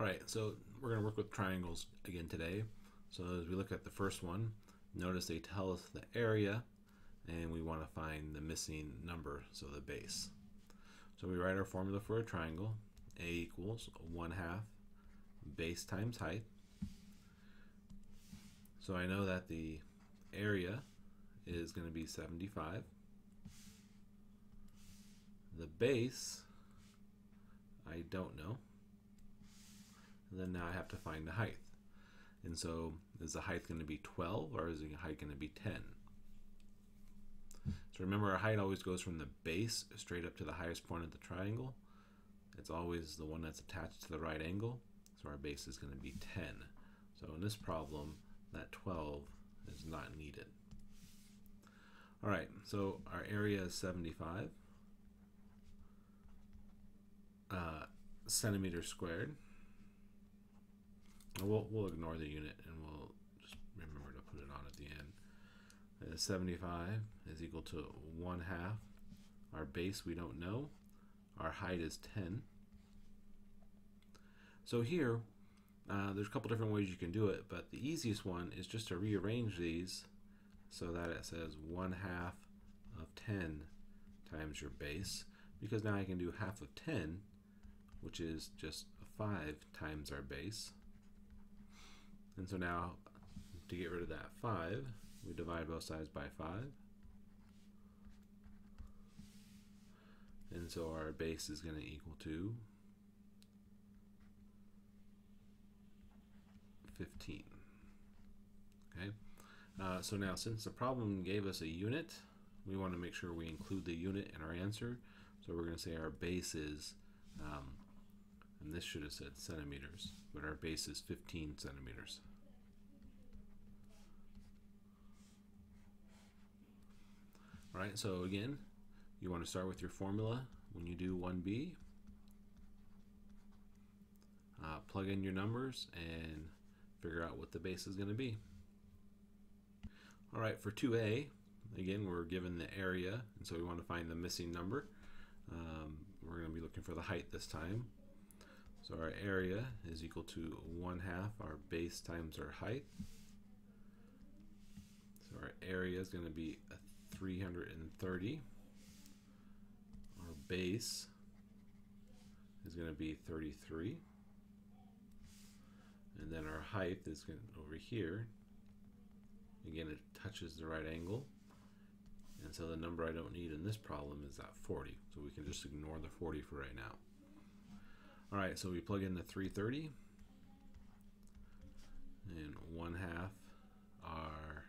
Alright, so we're going to work with triangles again today. So as we look at the first one, notice they tell us the area and we want to find the missing number, so the base. So we write our formula for a triangle. A equals 1/2 base times height. So I know that the area is going to be 75. The base, I don't know. And then now I have to find the height. And so is the height going to be 12 or is the height going to be 10? So remember, our height always goes from the base straight up to the highest point of the triangle. It's always the one that's attached to the right angle. So our base is going to be 10. So in this problem, that 12 is not needed. All right, so our area is 75 centimeters squared. We'll ignore the unit and we'll just remember to put it on at the end. 75 is equal to 1/2. Our base we don't know. Our height is 10. So here, there's a couple different ways you can do it, but the easiest one is just to rearrange these so that it says 1/2 of 10 times your base, because now I can do half of 10, which is just 5 times our base. And so now, to get rid of that 5, we divide both sides by 5. And so our base is going to equal to 15. Okay. So now, since the problem gave us a unit, we want to make sure we include the unit in our answer. So we're going to say our base is, and this should have said centimeters, but our base is 15 centimeters. All right, so again, you want to start with your formula when you do 1b. Plug in your numbers and figure out what the base is going to be. All right, for 2a, again, we're given the area, and so we want to find the missing number. We're going to be looking for the height this time. So our area is equal to 1/2 our base times our height. So our area is going to be 330. Our base is going to be 33. And then our height is going to, over here, again, it touches the right angle. And so the number I don't need in this problem is that 40. So we can just ignore the 40 for right now. All right, so we plug in the 330 and 1/2 our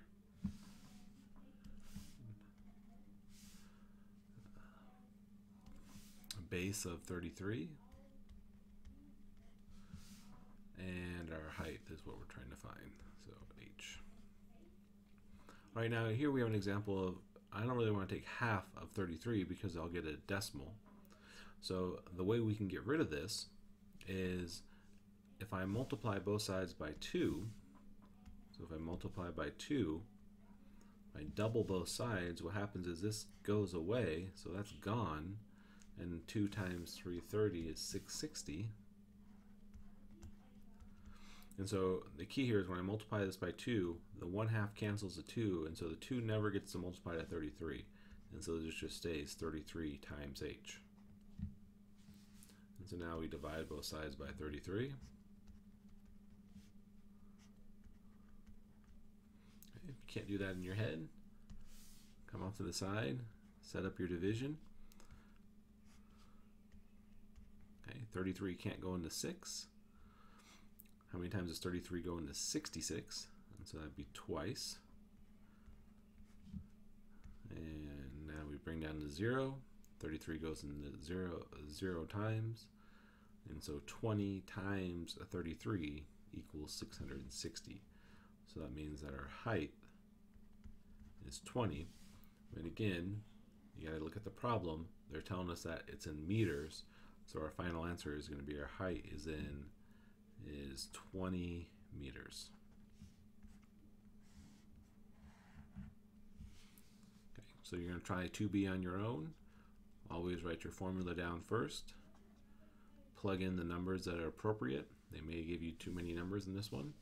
base of 33, and our height is what we're trying to find, so h. All right, now here we have an example of, I don't really want to take half of 33 because I'll get a decimal. So the way we can get rid of this is if I multiply both sides by 2, so if I multiply by 2, I double both sides, what happens is this goes away, so that's gone, and 2 times 330 is 660. And so the key here is when I multiply this by 2, the 1/2 cancels the 2, and so the 2 never gets to multiply to 33. And so this just stays 33 times h. And so now we divide both sides by 33. Okay, if you can't do that in your head, come off to the side, set up your division. Okay, 33 can't go into 6. How many times does 33 go into 66? And so that'd be twice. And now we bring down to 0. 33 goes into 0 times. And so 20 times 33 equals 660. So that means that our height is 20. But again, you got to look at the problem. They're telling us that it's in meters. So our final answer is going to be our height is 20 meters. Okay, so you're going to try 2b on your own. Always write your formula down first. Plug in the numbers that are appropriate They may give you too many numbers in this one.